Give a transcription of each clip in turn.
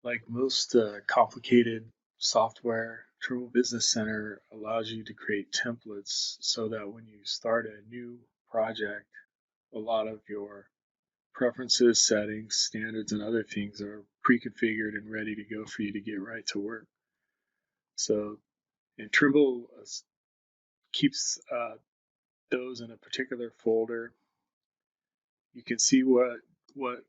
Like most complicated software, Trimble Business Center allows you to create templates so that when you start a new project, a lot of your preferences, settings, standards, and other things are pre-configured and ready to go for you to get right to work. So, and Trimble keeps those in a particular folder. You can see what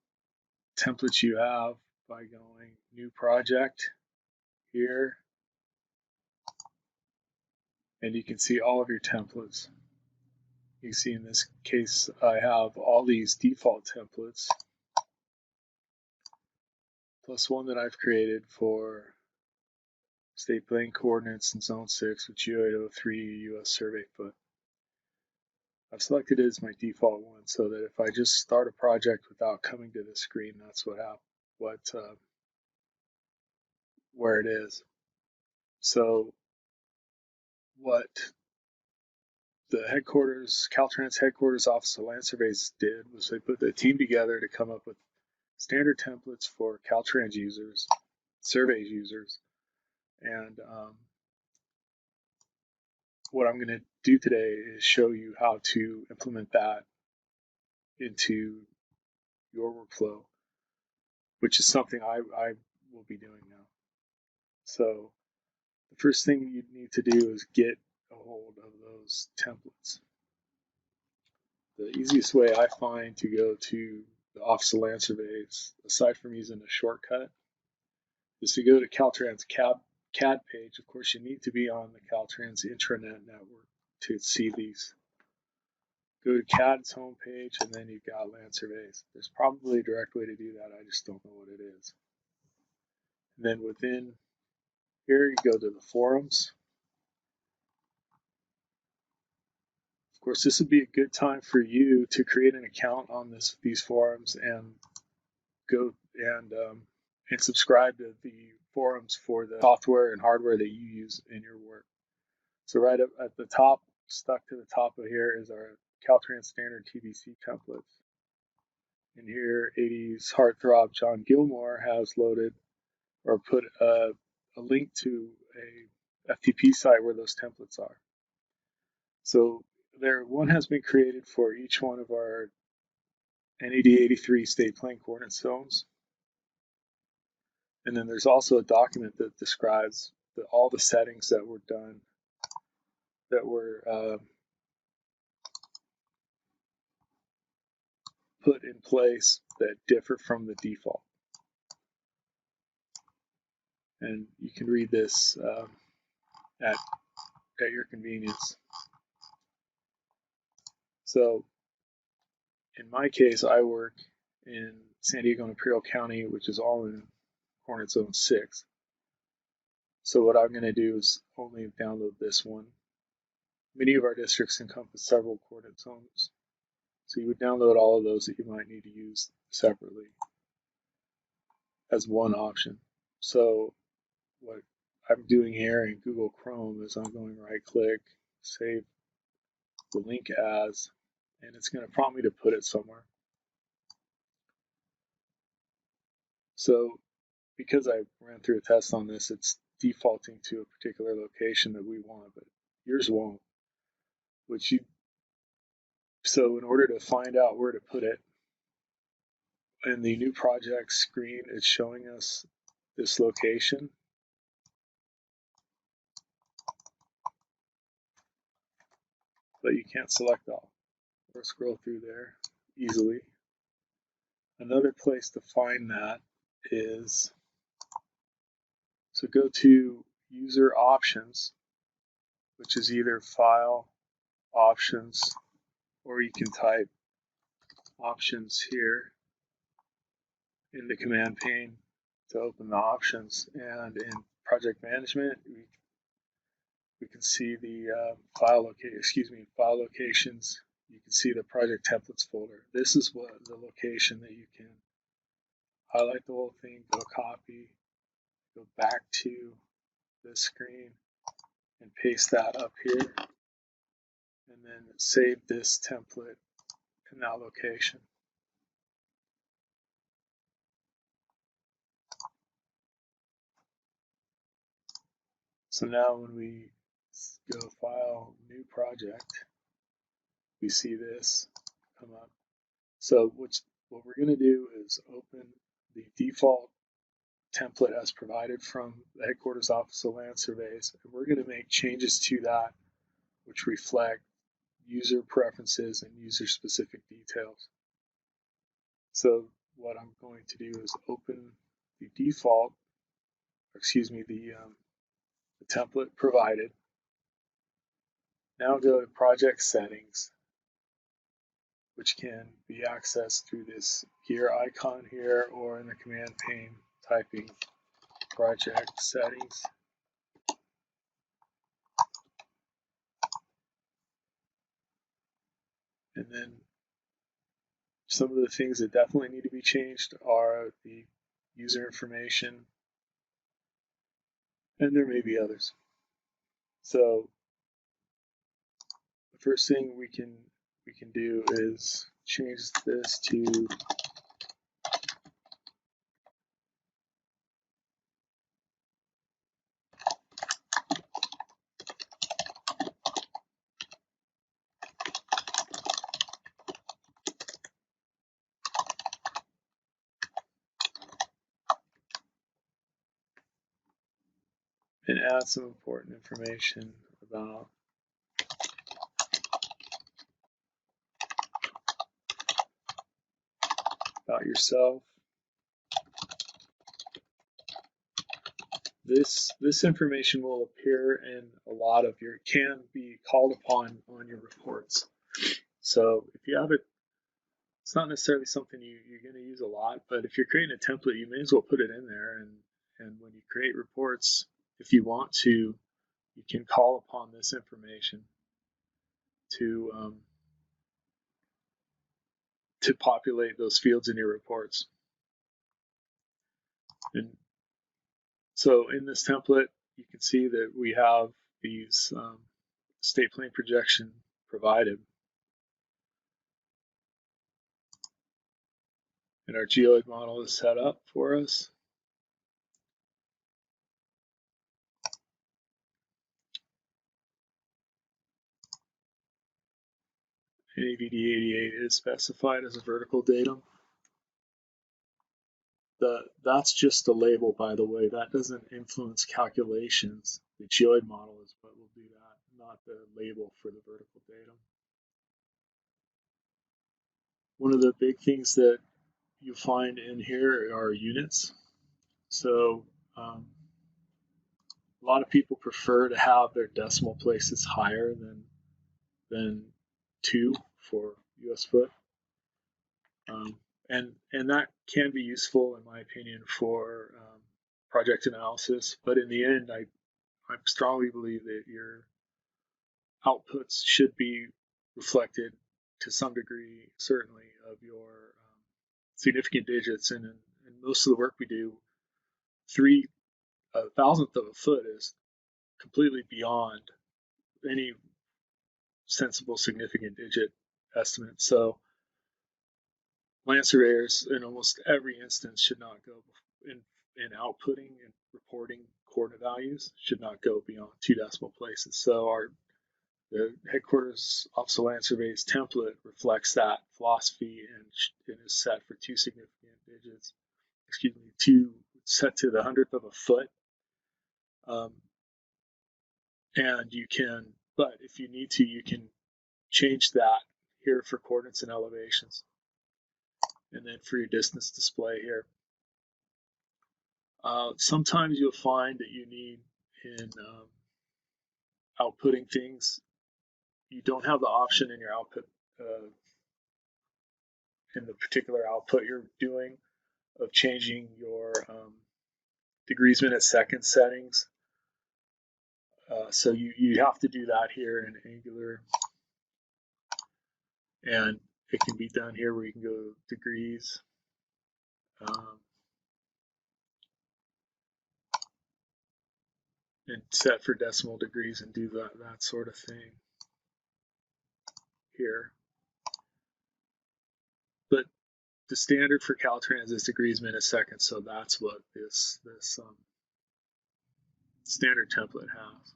templates you have by going New Project here, and you can see all of your templates. You see in this case I have all these default templates plus one that I've created for state plane coordinates in zone 6 with Geo-803 US survey foot. I've selected it as my default one so that if I just start a project without coming to this screen, that's where it is. So what the headquarters, Caltrans headquarters Office of Land Surveys did was they put the team together to come up with standard templates for Caltrans users, surveys users, and what I'm going to do today is show you how to implement that into your workflow, which is something I will be doing now. So the first thing you need to do is get a hold of those templates. The easiest way I find to go to the Office of Land Surveys, aside from using a shortcut, is to go to Caltrans CAD page. Of course, you need to be on the Caltrans intranet network to see these. Go to CAD's homepage, and then you've got Land Surveys. There's probably a direct way to do that. I just don't know what it is. And then within here, you go to the forums. Of course, this would be a good time for you to create an account on these forums and go and subscribe to the forums for the software and hardware that you use in your work. So right up at the top, stuck to the top of here, is our Caltrans standard TBC templates. And here, 80s heartthrob John Gilmore has loaded or put a link to a FTP site where those templates are. So one has been created for each one of our NAD 83 state plane coordinate zones. And then there's also a document that describes all the settings that were done, that were put in place that differ from the default. And you can read this at your convenience. So in my case, I work in San Diego and Imperial County, which is all in Coordinate Zone 6. So what I'm going to do is only download this one. Many of our districts encompass several coordinate zones. So you would download all of those that you might need to use separately as one option. So what I'm doing here in Google Chrome is I'm going right click, save the link as, and it's going to prompt me to put it somewhere. So because I ran through a test on this, it's defaulting to a particular location that we want, but yours won't. So in order to find out where to put it, in the new project screen, it's showing us this location. But you can't select all or scroll through there easily. Another place to find that is, so go to User Options, which is either File, Options, or you can type Options here in the command pane to open the options. And in Project Management, we can see the file locations. You can see the project templates folder. This is the location that you can highlight the whole thing, go copy, go back to this screen, and paste that up here, and then save this template in that location. So now when we go File, New Project, we see this come up. So what we're going to do is open the default template as provided from the Headquarters Office of Land Surveys, and we're going to make changes to that which reflect user preferences and user-specific details. So what I'm going to do is open the default, the template provided. Now go to Project Settings, which can be accessed through this gear icon here or in the command pane typing Project Settings. And then some of the things that definitely need to be changed are the user information, and there may be others. So the first thing we can do is change this to and add some important information about yourself. This information will appear in a lot of your, can be called upon on your reports. So if you have it, it's not necessarily something you're going to use a lot, but if you're creating a template, you may as well put it in there. And when you create reports, if you want to, you can call upon this information to populate those fields in your reports. And so in this template, you can see that we have these state plane projection provided. And our geoid model is set up for us. AVD88 is specified as a vertical datum. That's just a label, by the way. That doesn't influence calculations. The geoid model is what will do that, not the label for the vertical datum. One of the big things that you find in here are units. So a lot of people prefer to have their decimal places higher than 2 for US foot. And that can be useful, in my opinion, for project analysis. But in the end, I strongly believe that your outputs should be reflected to some degree, certainly, of your significant digits. And in most of the work we do, 3/1000th of a foot is completely beyond any sensible significant digit estimate. So land surveyors in almost every instance should not go in outputting and reporting coordinate values should not go beyond 2 decimal places. So the Headquarters Office of Land Surveys template reflects that philosophy and is set for 2 significant digits. Set to the 100th of a foot. And you can, but if you need to, you can change that here for coordinates and elevations. And then for your distance display here. Sometimes you'll find that you need in outputting things, you don't have the option in your output, in the particular output you're doing, of changing your degrees, minutes, seconds settings. So you have to do that here in Angular. And it can be done here where you can go degrees. And set for decimal degrees and do that sort of thing here. But the standard for Caltrans is degrees, minutes, seconds, so that's what this standard template has.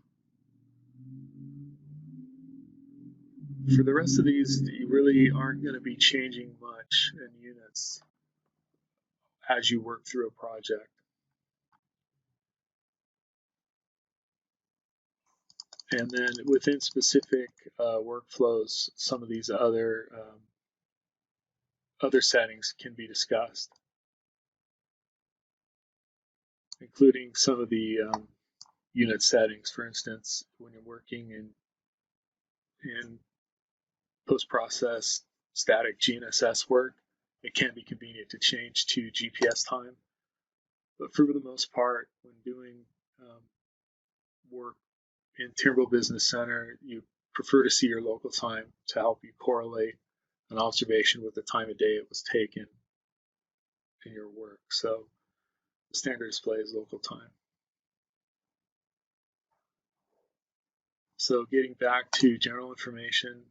For the rest of these, you really aren't going to be changing much in units as you work through a project. And then within specific workflows, some of these other settings can be discussed, including some of the unit settings. For instance, when you're working in post-process static GNSS work, it can be convenient to change to GPS time. But for the most part, when doing work in Trimble Business Center, you prefer to see your local time to help you correlate an observation with the time of day it was taken in your work. So the standard display is local time. So getting back to general information,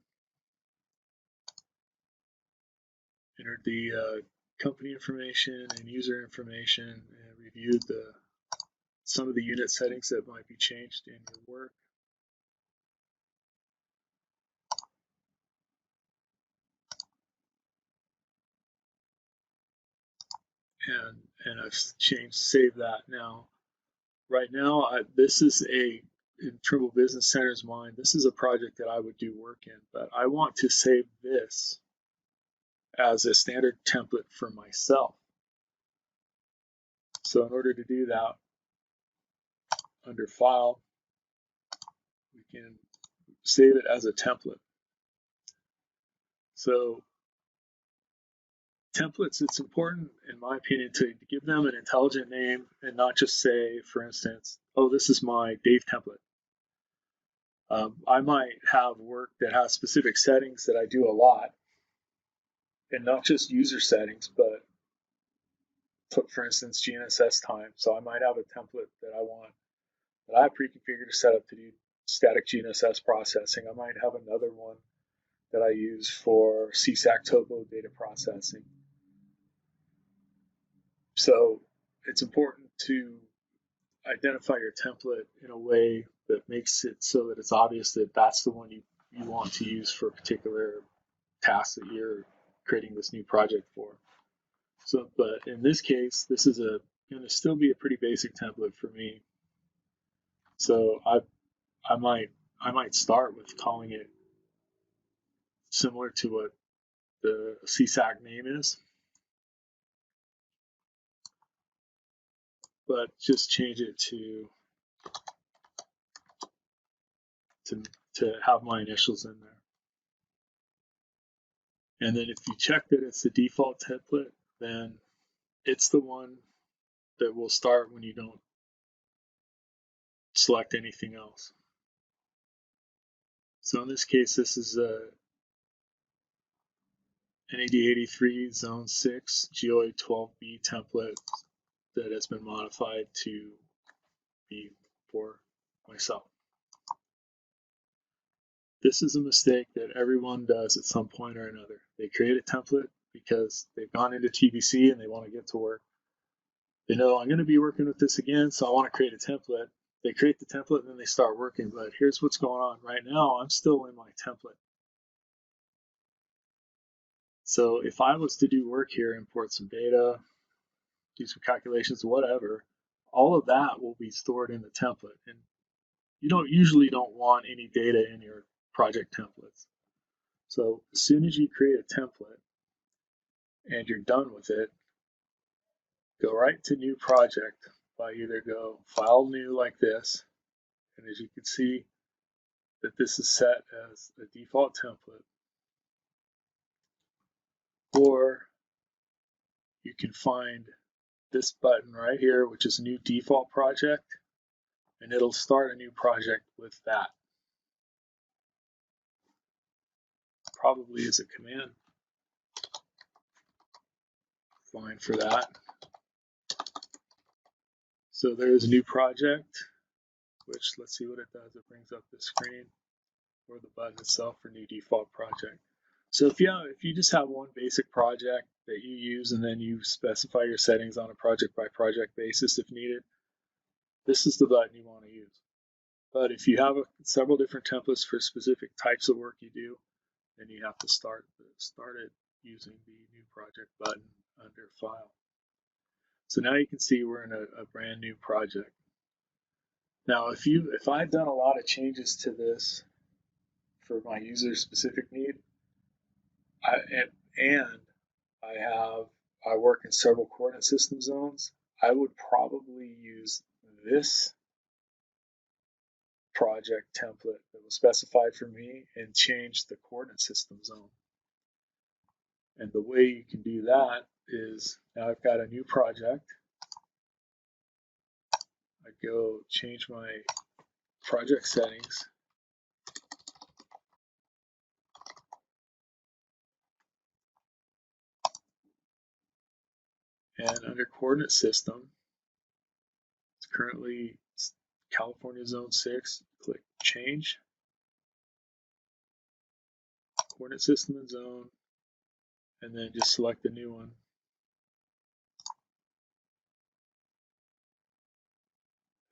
entered the company information and user information and reviewed some of the unit settings that might be changed in your work. And I've saved that now. Right now, this is in Trimble Business Center's mind, this is a project that I would do work in, but I want to save this as a standard template for myself. So in order to do that, under File, we can save it as a template. So templates, it's important, in my opinion, to give them an intelligent name and not just say, for instance, oh, this is my Dave template. I might have work that has specific settings that I do a lot, and not just user settings, but for instance, GNSS time. So I might have a template that I pre-configured to set up to do static GNSS processing. I might have another one that I use for CSAC topo data processing. So it's important to identify your template in a way that makes it so that it's obvious that that's the one you want to use for a particular task that you're creating this new project for. So, but in this case, this is going to still be a pretty basic template for me. So I might start with calling it similar to what the CSAC name is, but just change it to have my initials in there. And then if you check that it's the default template, then it's the one that will start when you don't select anything else. So in this case, this is a NAD83 Zone 6 GOA 12B template that has been modified to be for myself. This is a mistake that everyone does at some point or another. They create a template because they've gone into TBC and they want to get to work. They know I'm going to be working with this again, so I want to create a template. They create the template and then they start working, but here's what's going on. Right now, I'm still in my template. So if I was to do work here, import some data, do some calculations, whatever, all of that will be stored in the template. And you usually don't want any data in your project templates. So as soon as you create a template and you're done with it, go right to New Project by either go File New like this, and as you can see that this is set as a default template, or you can find this button right here, which is New Default Project, and it'll start a new project with that. Probably is a command line for that. So there's a new project, which let's see what it does. It brings up the screen or the button itself for New Default Project. So if you just have one basic project that you use and then you specify your settings on a project by project basis if needed, this is the button you want to use. But if you have several different templates for specific types of work you do, then you have to start it using the new project button under File. So now you can see we're in a brand new project. Now, if I've done a lot of changes to this for my user specific need, I work in several coordinate system zones, I would probably use this project template that was specified for me and change the coordinate system zone. And the way you can do that is, now I've got a new project. I go change my project settings. And under coordinate system, it's currently California Zone 6. Click change. Coordinate system and zone. And then just select the new one.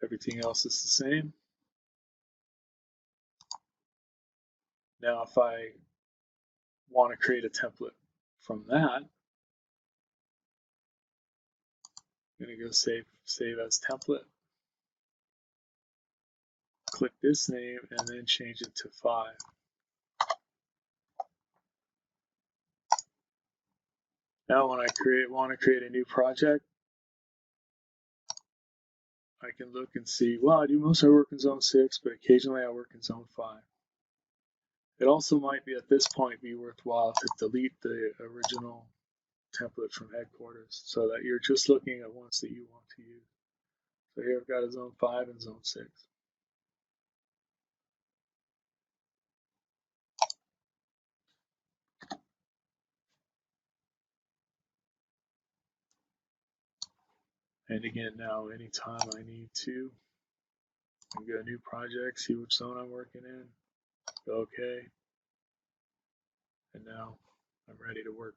Everything else is the same. Now if I want to create a template from that, I'm going to go save as template. Click this name and then change it to 5. Now when I want to create a new project, I can look and see, well, I do most of my work in Zone 6, but occasionally I work in Zone 5. It also might be at this point be worthwhile to delete the original template from headquarters so that you're just looking at ones that you want to use. So here I've got a Zone 5 and Zone 6. And again, now anytime I need to, I can go new project, see which zone I'm working in, go OK, and now I'm ready to work.